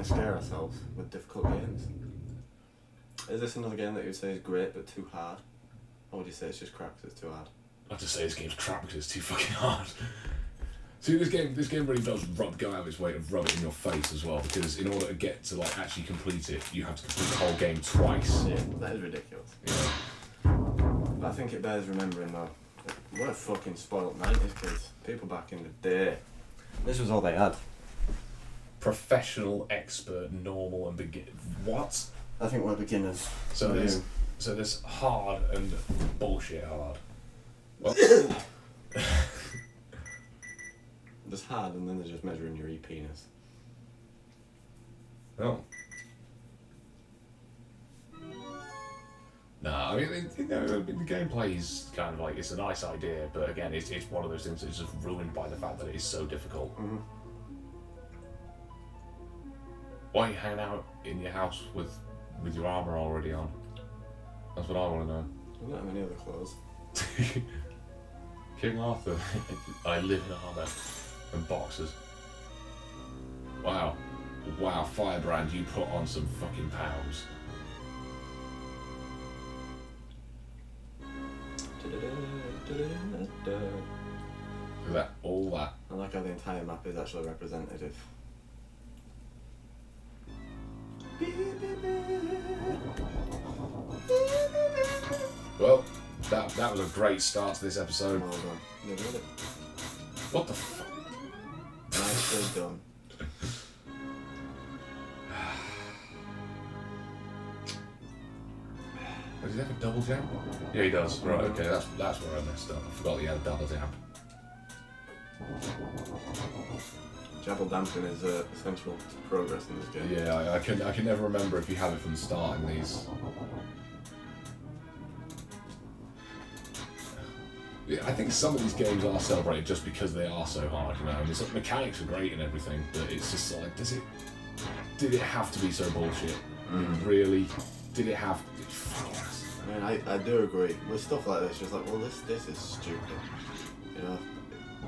scare ourselves with difficult games. Is this another game that you would say is great but too hard? Or would you say it's just crap because it's too hard? I'd just say this game's crap because it's too fucking hard. See, this game really does go out of its way to rub it in your face as well, because in order to get to like actually complete it, you have to complete the whole game twice. Yeah, that is ridiculous. Yeah. But I think it bears remembering though, what a fucking spoiled 90s kids. People back in the day. This was all they had. Professional, expert, normal, and begin. What? I think we're beginners. So there's hard and bullshit hard. Well, There's hard, and then they're just measuring your e-penis. oh. Nah, I mean, the gameplay is kind of like, it's a nice idea, but again, it's one of those things that's just ruined by the fact that it is so difficult. Mm-hmm. Why are you hanging out in your house with your armour already on? That's what I want to know. I don't have any other clothes. King Arthur, I live in armour and boxers. Wow, Firebrand, you put on some fucking pounds. Look at all that. I like how the entire map is actually representative. Well, that was a great start to this episode. Well done. You did it. What the fuck? Nicely done. Does he have a double jump? Yeah, he does. Right, okay, that's where I messed up. I forgot he had a double jump. Jabble damping is essential to progress in this game. Yeah, I can never remember if you have it from the start in these. Yeah, I think some of these games are celebrated just because they are so hard, you know. And the mechanics are great and everything, but it's just like, did it have to be so bullshit? Really? Did it have to? I mean, I do agree. With stuff like this, just like, well, this is stupid. You know?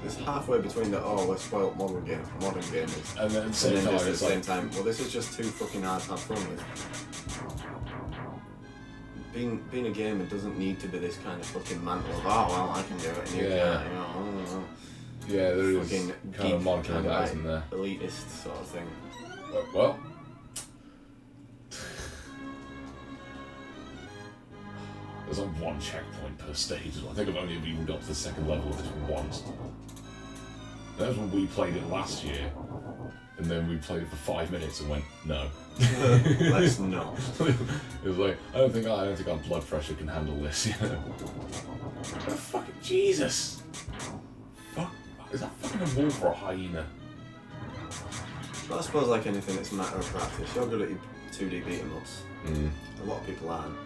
It's halfway between the, oh, we're spoiled modern gamers. And then at the same just time, at the it's same like, time, well, this is just too fucking hard to have fun with. Being a gamer doesn't need to be this kind of fucking mantle of, oh, well, I can do it and you can't, you know. Yeah, there is fucking kind of moniker kind of that, like isn't there? elitist sort of thing. Well, there's like one checkpoint per stage. I think I've only even got to the second level of this once. That was when we played it last year, and then we played it for 5 minutes and went, no. Let's not. It was like, I don't think our blood pressure can handle this, you know. Oh, fucking Jesus! Fuck, is that fucking a wolf or a hyena? Well, I suppose like anything, it's a matter of practice. You're good at your 2D beat-em ups. Mm. A lot of people aren't.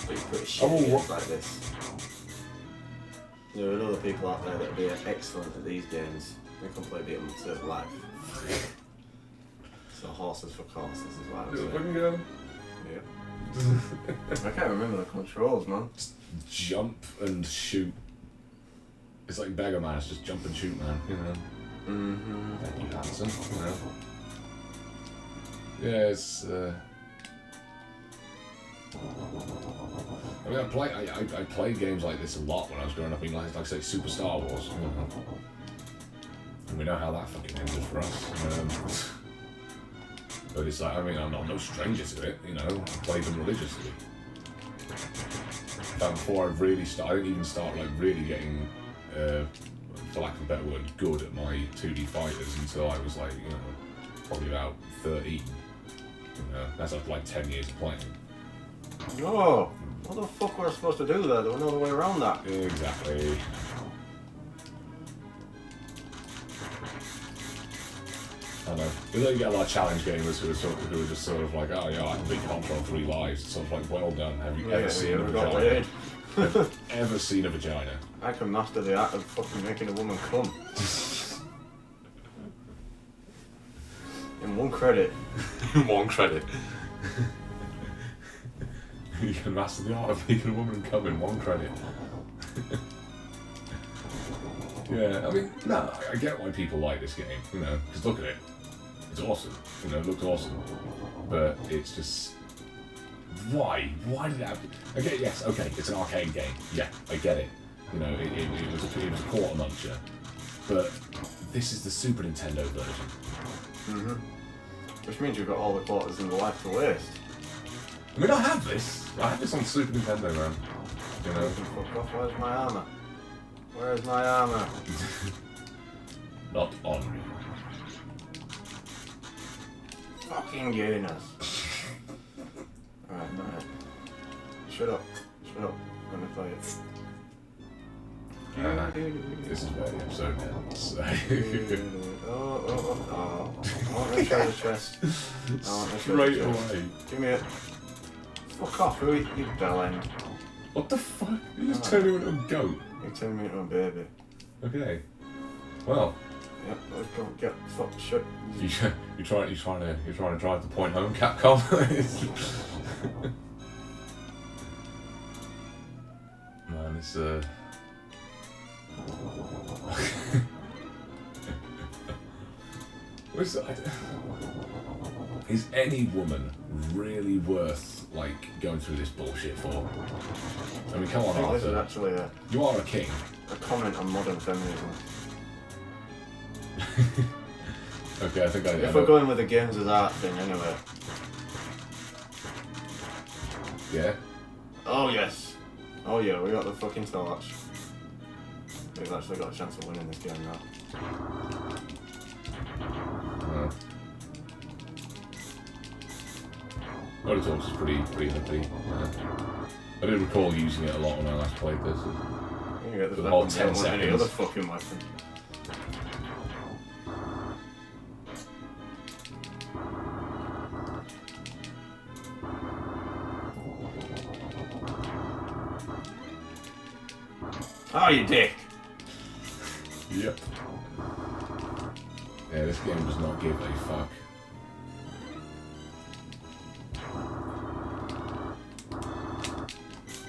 But you're pretty shit at games like this. There are other people out there that would be excellent at these games. They can play beat 'em ups to life. So horses for courses is what I was saying. Yeah. I can't remember the controls, man. Just jump and shoot. It's like Beggar Man, it's just jump and shoot, man, you know. Mm-hmm. Thank you, Hanson, you know. Yeah, it's, I mean, I played games like this a lot when I was growing up. I mean, like I say, Super Star Wars. You know. And we know how that fucking ended for us. But it's like, I mean, I'm no stranger to it. You know, I played them religiously. But before I really started, I didn't even start like really getting, for lack of a better word, good at my 2D fighters until I was like, you know, probably about 13. You know, that's like 10 years of playing. No! What the fuck were we supposed to do there? There was no other way around that. Exactly. I know. You know, you get a lot of challenge gamers who are just sort of like, oh yeah, I can beat Control 3 lives. It's sort of like, well done. Have you ever seen a vagina? Ever seen a vagina? I can master the art of fucking making a woman come. In one credit. One credit. You can master the art of making a woman come in one credit. Yeah, I mean, no, I get why people like this game, you know, because look at it. It's awesome. You know, it looks awesome. But it's just... Why? Why did it have to... Okay, yes, okay, it's an arcade game. Yeah, I get it. You know, it was a quarter muncher. But this is the Super Nintendo version. Mm-hmm. Which means you've got all the quarters in the life to waste. I mean, I have this. I have this on Super Nintendo, man. You know? Fuck off, where's my armour? Where's my armour? Not on me. Fucking gayness. Alright, shut up. Shut up. Let me play it. This is where the episode ends. So. I want to show the chest. I want to show Straight the chest. away. Give me it. Fuck off, who you bell end. What the fuck? You just turned me into a goat. You turned me into a baby. Okay. Well. Yep, let's go get fuck shut. You're trying to drive the point home, Capcom. Man, it's Is any woman really worth like going through this bullshit for? I mean, come on, This is Arthur. actually You are a king. a comment on modern feminism. Okay, I think I If know. we're going with the games as art thing, anyway. Yeah. Oh yes. Oh yeah, we got the fucking torch. We've actually got a chance of winning this game now. Motor Torch is pretty nifty. I did recall using it a lot when I last played this. You get For the the whole weapon, 10 don't want any seconds. other fucking weapon. Oh, you dick! Yep. Yeah, this game does not give a fuck.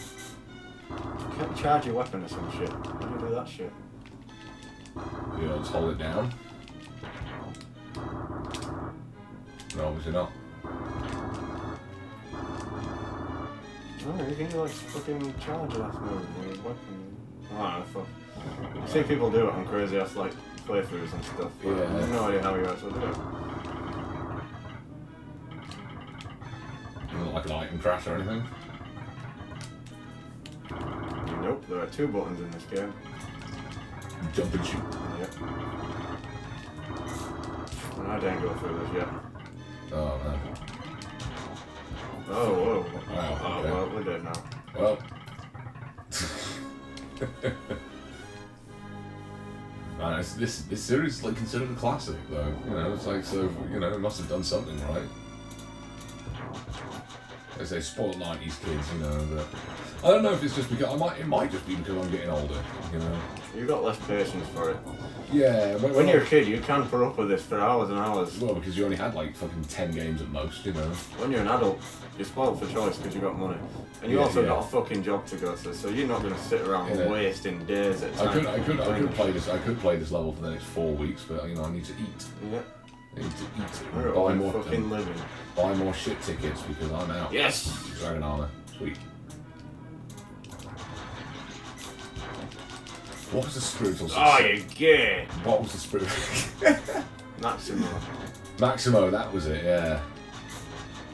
You can't charge your weapon or some shit. How do you do that shit? You know, just hold it down. No, obviously not. No, you can like fucking charge that move with your weapon. Oh, fuck. I see people do it on crazy ass like playthroughs and stuff, but I have no idea how you actually do it. Not like an item crash or anything. Nope, there are 2 buttons in this game. Jump and shoot. Yep. And I didn't go through this yet. Oh no. Oh, whoa. Wow, Oh, okay. well, we're dead now. Well. Man, this series is like considered a classic though. You know, it's like, so, you know, it must have done something right. They say spoiled 90s kids, you know, but I don't know if it's just because it might just be because I'm getting older, you know. You've got less patience for it. Yeah, When you're a kid, you can put up with this for hours and hours. well, because you only had like fucking 10 games at most, you know. When you're an adult, you're spoiled for choice because you got money. And you Yeah, also yeah. got a fucking job to go to, so you're not going to sit around Yeah. wasting days at a time. I could play this level for the next 4 weeks, but you know, I need to eat. Yeah. I need to eat. We're Buy all more fucking living. buy more shit tickets because I'm out. Yes! Dragon armor. Sweet. What was the spiritual Oh, success? you gay! What was the spiritual Maximo. Maximo, that was it, yeah.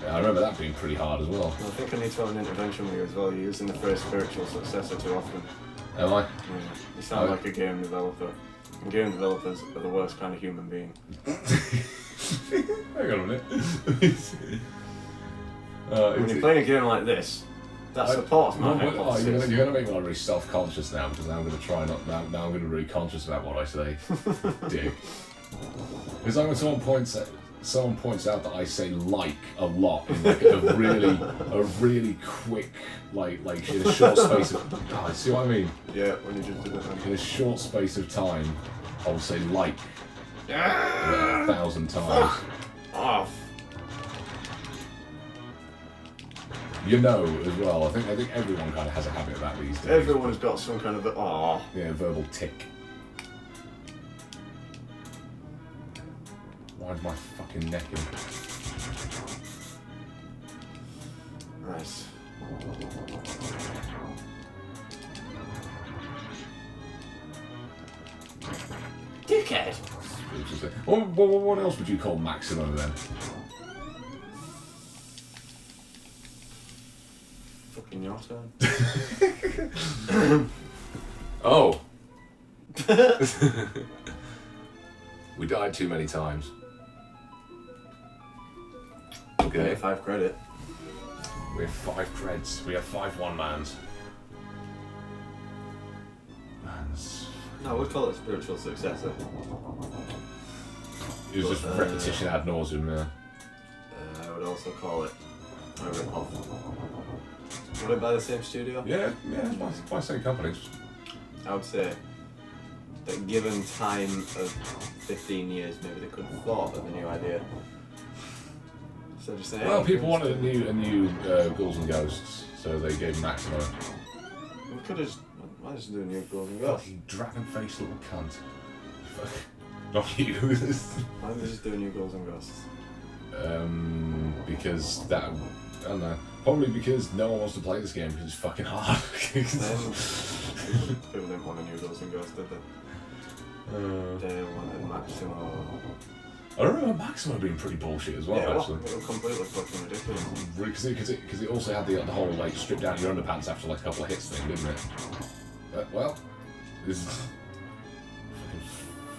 Yeah, I remember that being pretty hard as well. I think I need to have an intervention with you as well. You're using the phrase spiritual successor too often. Am I? Yeah. You sound Oh. like a game developer. And game developers are the worst kind of human being. Hang on a minute. When you're playing a game like this, that supports my hypothesis. You're going to make me like really self-conscious now because now I'm going to try not. Now I'm going to be really conscious about what I say. Dick. It's like when someone points out that I say like a lot in like a really quick like in a short space of. Oh, see what I mean? Yeah, when you just did it. In a short space of time, I will say like Ah! 1,000 times. Off. You know as well. I think everyone kind of has a habit of that these days. Everyone's got some kind of verbal Yeah, verbal tick. Why is my fucking neck in? Right. Dickhead! What else would you call Maximo then? Fucking your turn. Oh! We died too many times. Okay. 5 credit. We have 5 creds. We have 5 one-mans. No, we'd call it spiritual successor. It was just repetition ad nauseum, yeah. I would also call it a rip-off. Would it by the same studio? Yeah, it's by the same companies. I would say that given time of 15 years, maybe they could have thought of a new idea. So just say, Well, people wanted a new Ghouls and Ghosts, so they gave Maximo. We could have just, why just do a new Ghouls'n Ghosts? Fucking dragon-faced little cunt. Not you. Why don't they just do a new Ghouls'n Ghosts? Because that, I don't know. Probably because no one wants to play this game because it's fucking hard. People didn't want a new Ghouls'n Ghosts, did they? They wanted Maximo. I remember Maximo being pretty bullshit as well, actually. It was completely fucking ridiculous. Because it also had the whole like strip down your underpants after like a couple of hits thing, didn't it? But, well, this is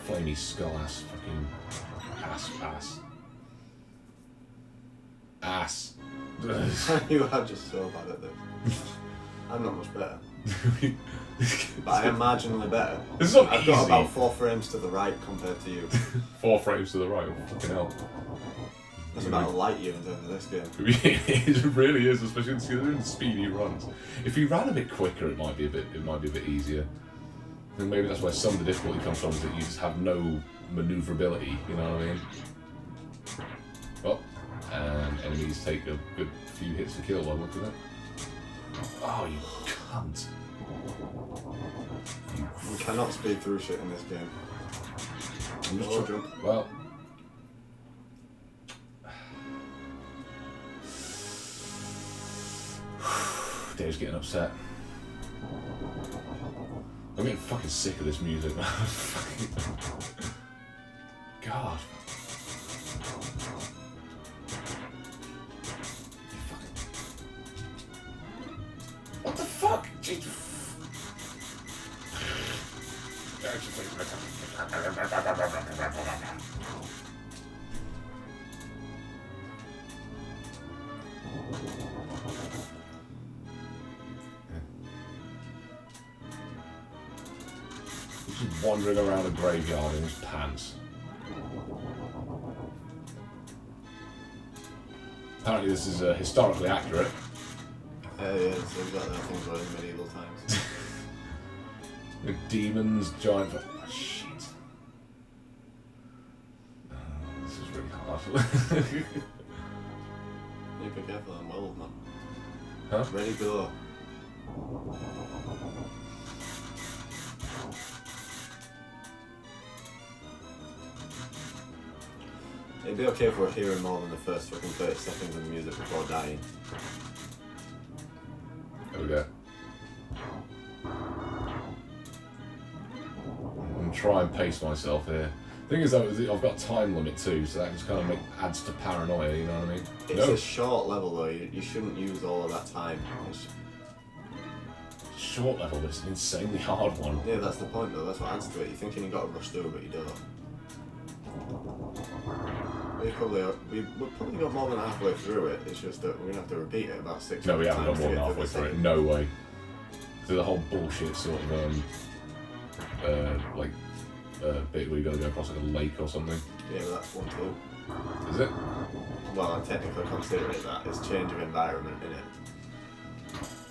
fucking flamey skull ass, fucking ass. You are just so bad at this. I'm not much better. But I am marginally better. This is not I've easy. got about 4 frames to the right compared to you. 4 frames to the right, oh, fucking hell. That's about a light year in terms of this game. It really is, especially considering the speed he runs. If he ran a bit quicker, it might be a bit easier. I think maybe that's where some of the difficulty comes from, is that you just have no manoeuvrability. You know what I mean? Oh, and enemies take a good few hits to kill. By looking at it. Oh, you cunt! You cannot speed through shit in this game. I'm just No jump. Well. Dave's getting upset. I'm getting fucking sick of this music, man. God. What the fuck? He's just wandering around a graveyard in his pants. Apparently this is historically accurate. Yeah, so we've got that thing going in medieval times. The demons, giant... Oh, shit. Oh, this is really hard. You be careful, I'm well, man. Huh? Ready, go. It'd be okay if we're hearing more than the first fucking 30 seconds of the music before dying. There we go. I'm trying to pace myself here. Thing is though, I've got a time limit too, so that just kind of adds to paranoia, you know what I mean? It's a short level though, you shouldn't use all of that time. It's... Short level, but it's an insanely hard one. Yeah, that's the point though, that's what adds to it. You're thinking you've got to rush through, but you don't. We've probably got more than halfway through it, it's just that we're going to have to repeat it about 6 times. No, we haven't got more than to halfway get to through the it. second. No way. There's a whole bullshit sort of bit where you got to go across like a lake or something. Yeah, but that's 1 too. Is it? Well, I technically consider it that. It's change of environment, innit?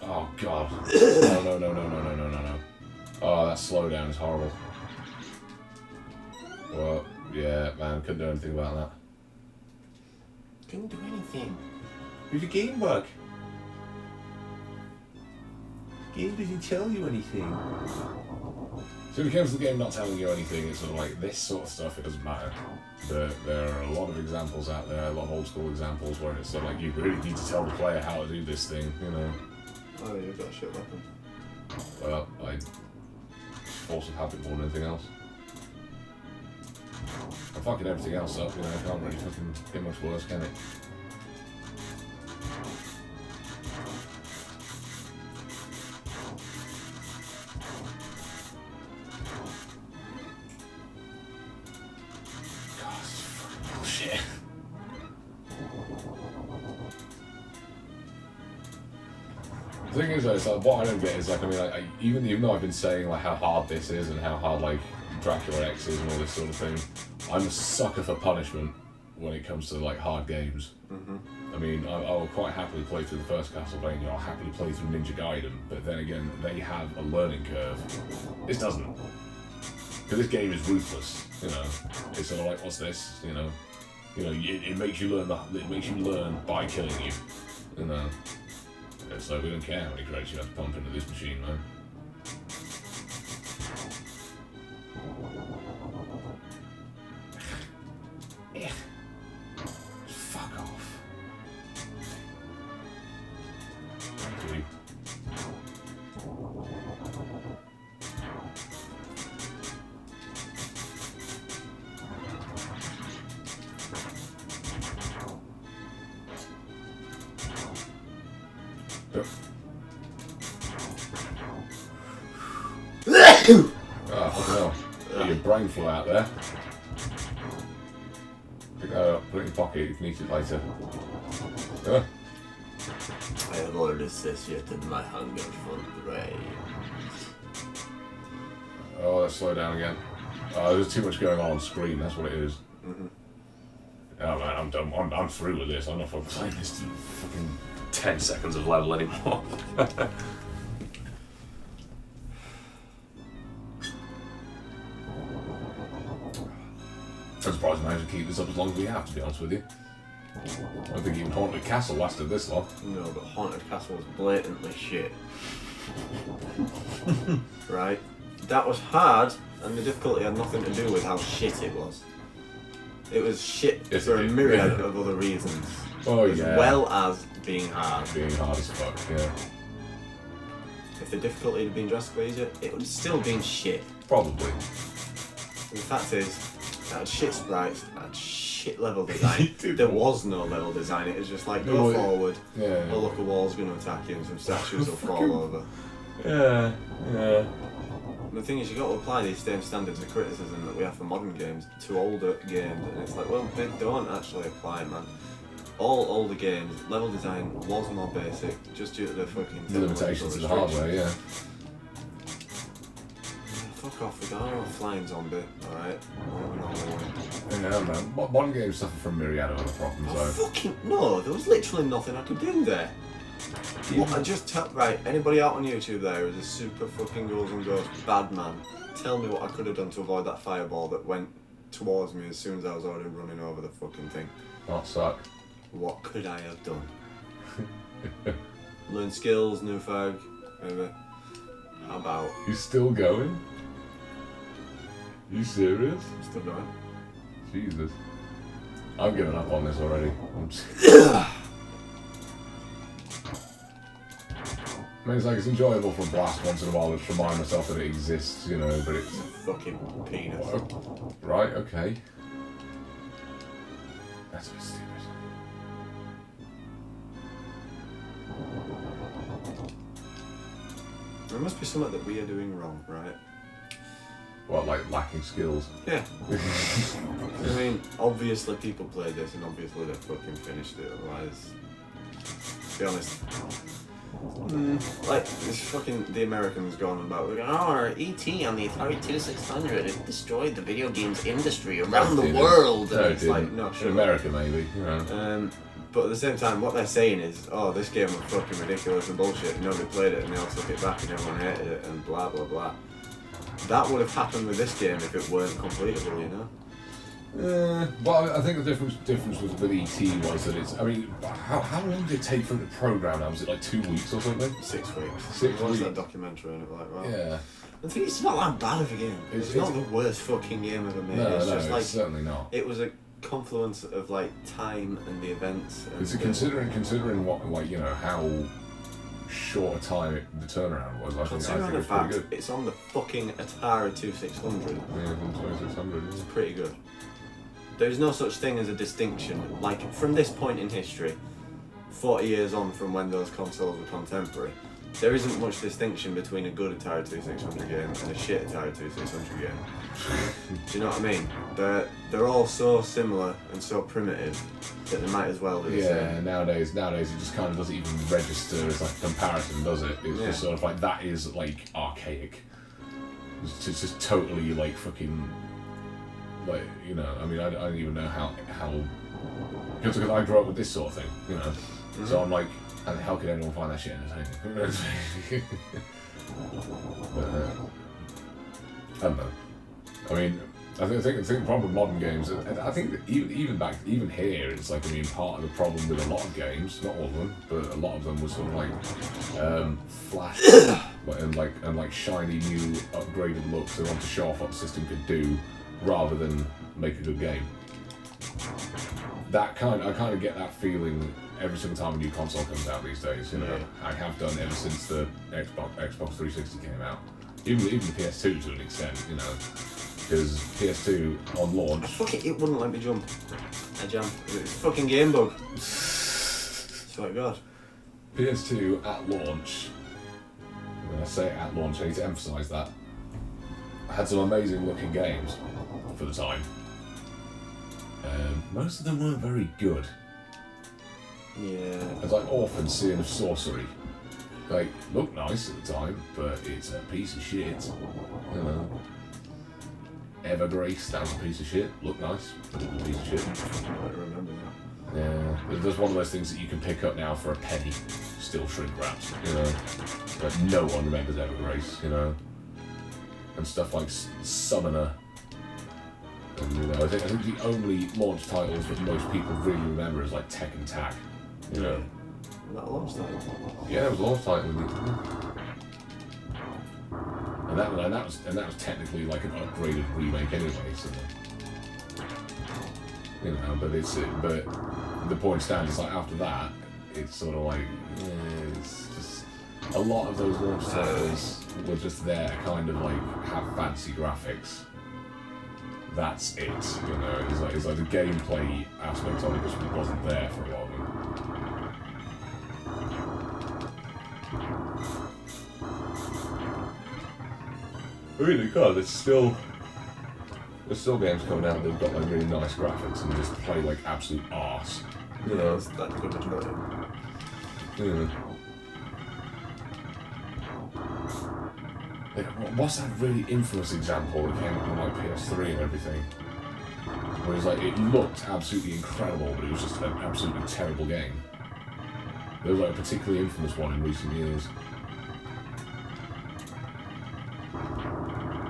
Oh god. No. Oh, that slowdown is horrible. Well, yeah, man, couldn't do anything about that. Couldn't do anything. Did your game work? game doesn't tell you anything. So when it comes to the game not telling you anything, it's sort of like this sort of stuff, it doesn't matter. There are a lot of examples out there, a lot of old school examples where it's sort of like you really need to tell the player how to do this thing, you know. Oh, you've got a shit weapon. Well, force of habit more than anything else. I'm fucking everything else up, you know, it can't really fucking get much worse, can it? God, this is fucking bullshit. The thing is, though, it's like, what I don't get is, like, I mean, like, even though I've been saying, like, how hard this is and how hard, like, Dracula X is and all this sort of thing, I'm a sucker for punishment when it comes to, like, hard games. I mean, I will quite happily play through the first Castlevania, I'll happily play through Ninja Gaiden, but then again, they have a learning curve. This doesn't. Because this game is ruthless, you know. It's sort of like, what's this, you know? You know, it makes you learn by killing you, you know. It's like, we don't care how many credits you have to pump into this machine, man. Fuck off. Dude. Oh no, your brain flew out there. Pick that up, put it in your pocket, you can eat it later. I have ordered satiated my hunger for praise. Oh, let's slow down again. There's too much going on screen, that's what it is. Oh man, I'm done. I'm through with this. I'm not fucking playing this to fucking 10 seconds of level anymore. I'm surprised we managed to keep this up as long as we have, to be honest with you. I don't think even Haunted Castle lasted this long. No, but Haunted Castle was blatantly shit. Right? That was hard, and the difficulty had nothing to do with how shit it was. It was shit for a myriad of other reasons. Oh, as well as being hard. Being hard as fuck, yeah. If the difficulty had been drastically easier, it would have still been shit. Probably. And the fact is, it had shit sprites, it had shit level design. There was no level design, it was just like, go forward, a look, a wall's going to attack you and some statues will fall over. Yeah. And the thing is, you've got to apply these same standards of criticism that we have for modern games to older games, and it's like, well, they don't actually apply, man. All older games, level design was more basic, just due to the fucking limitations of the hardware, yeah. Fuck off, we got a flying zombie, alright? Yeah, man. Modern games suffer from myriad of other problems, though. Fucking no, there was literally nothing I could do there. What I just tell, right, anybody out on YouTube there who's a super fucking Ghouls'n Ghost bad man, tell me what I could have done to avoid that fireball that went towards me as soon as I was already running over the fucking thing. That suck. What could I have done? Learn skills, new fag, maybe. How about? You still going? You serious? I'm still going. Jesus. I'm giving up on this already. I mean, it's like, it's enjoyable for a blast once in a while to remind myself that it exists, you know, but it's... Fucking penis. Right, okay. That's a bit stupid. There must be something that we are doing wrong, right? What, like lacking skills? Yeah. I mean, obviously people played this and obviously they fucking finished it, otherwise... To be honest... like, this fucking, the Americans going about, like, oh, E.T. on the Atari 2600, it destroyed the video games industry around the world. No, and it's like, no, sure. In America, maybe, you know. But at the same time, what they're saying is, oh, this game was fucking ridiculous and bullshit, nobody played it, and they all took it back and everyone hated it, and blah, blah, blah. That would have happened with this game if it weren't completable, you know? Well, I think the difference with ET was that it's. I mean, how long did it take for the program? Now was it like 2 weeks or something? 6 weeks. 6 It was weeks. that documentary, and it was like, well. Yeah. I think it's not that bad of a game. It's not the worst fucking game ever made. No, it's just like it's certainly not. it was a confluence of like time and the events. And Considering what, like, you know, how short a time the turnaround was, I think it's pretty good. It's on the fucking Atari 2600. Yeah, 2600. It's pretty good. There's no such thing as a distinction. Like, from this point in history, 40 years on from when those consoles were contemporary, there isn't much distinction between a good Atari 2600 game and a shit Atari 2600 game. Do you know what I mean? They're all so similar and so primitive that they might as well be the same. Yeah, nowadays it just kind of doesn't even register as like a comparison, does it? It's just sort of like, that is like archaic. It's just totally like fucking, like, you know, I mean, I don't even know how because I grew up with this sort of thing, you know. Mm-hmm. So I'm like, how could anyone find that shit entertaining? But, I don't know. I mean, I think the problem with modern games, I think that even here, it's like, I mean, part of the problem with a lot of games, not all of them, but a lot of them was sort of like flash and like shiny new upgraded looks. They want to show off what the system could do rather than make a good game. I kind of get that feeling every single time a new console comes out these days. You know, I have done ever since the Xbox 360 came out, even the PS2 to an extent. You know, because PS2 on launch, it wouldn't let me jump. I jumped. It was a fucking game bug. Swear to God. PS2 at launch. When I say at launch, I need to emphasise that. I had some amazing looking games for the time. Most of them weren't very good. Yeah. It's like Orphan Sin of Sorcery. Like, looked nice at the time, but it's a piece of shit. You know. Evergrace, that was a piece of shit. Looked nice, but it was a piece of shit. I don't remember that. Yeah. There's one of those things that you can pick up now for a penny. Still shrink wraps, you know. But no one remembers Evergrace, you know. And stuff like Summoner. And, you know, I think the only launch titles that most people really remember is like Tekken Tag. You know. Was that a launch title? Yeah, it was a launch title. And that was technically like an upgraded remake anyway. So, you know, but the point stands is like after that, it's sort of like it's just a lot of those launch titles were just there to kind of like have fancy graphics. That's it, you know. It's like the gameplay aspect of it just wasn't there for a lot of them. Really good. There's still games coming out that've got like really nice graphics and just play like absolute arse. You know, that's good to try. Yeah. Like, what's that really infamous example that came out on like PS3 and everything? Where it was like, it looked absolutely incredible, but it was just an absolutely terrible game. There was like a particularly infamous one in recent years.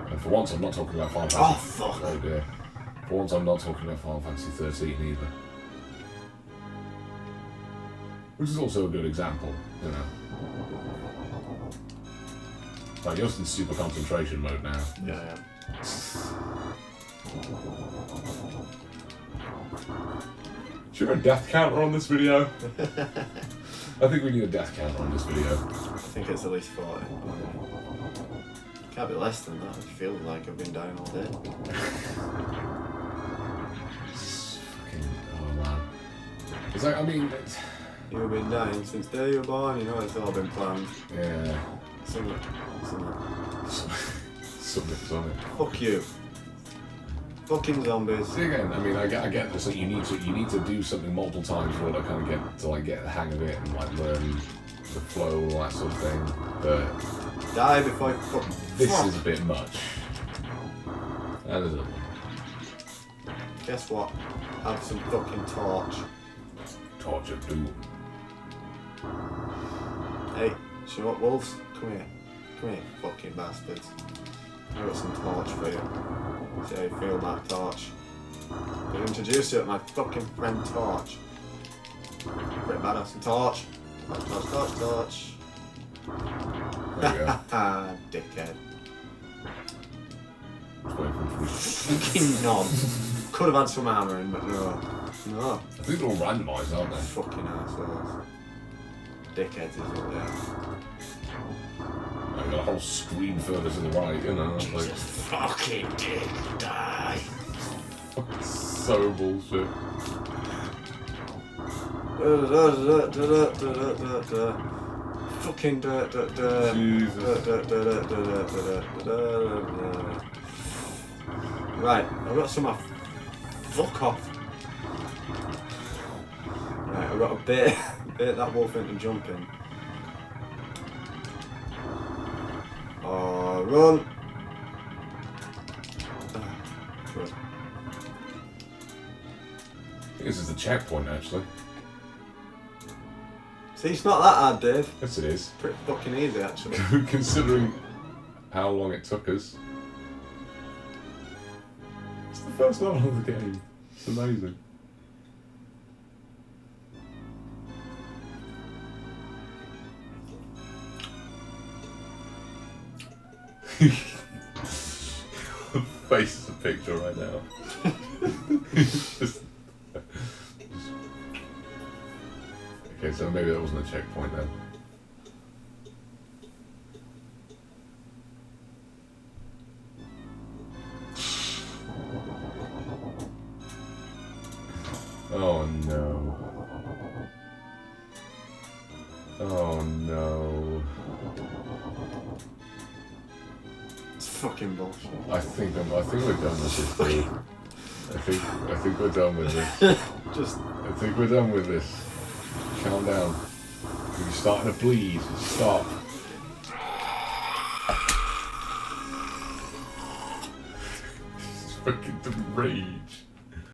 And for once I'm not talking about Final Fantasy. Oh fuck! Oh dear. For once I'm not talking about Final Fantasy 13 either. Which is also a good example, you know. Like, you're just in super concentration mode now. Yeah. Should we have a death counter on this video? I think we need a death counter on this video. I think it's at least 40. Can't be less than that. It feels like I've been dying all day. Fucking, oh man. It's like, I mean... You've been dying since the day you were born, you know it's all been planned. Yeah. Something. Something. Fuck you. Fucking zombies. See, again, I mean, I get this. Like, you need to do something multiple times in order to kind of get the hang of it and like learn the flow and all that sort of thing. But die before you fucking. This is a bit much. That is a. Guess what? Have some fucking torch. Torch of doom. Hey, you know what, wolves? Come here, fucking bastards. I've got some torch for you. See how you feel that torch? They introduced you at my fucking friend Torch. Pretty badass. And Torch. Torch. There you go. Dickhead. Just waiting for him to Fucking knob. Could have had some armour in, but no. No. I think they're all randomised, aren't they? Fucking assholes. Dickheads is it there. I've got a whole screen further to the right, you know. Jesus Like, fucking dick, die. so bullshit. Fucking Jesus. Right, I've got some off. Fuck off. Right, I've got to bait that wolf into jumping. Oh, run! Good. I think this is the checkpoint, actually. See, it's not that hard, Dave. Yes, it is. Pretty fucking easy, actually. Considering how long it took us. It's the first level of the game. It's amazing. Face is a picture right now. Okay, so maybe that wasn't a checkpoint then. Oh no. Oh no. It's fucking bullshit. I think we're done with this, dude. I think we're done with this. I think we're done with this. Calm down. You're starting to bleed. Stop. It's fucking the rage.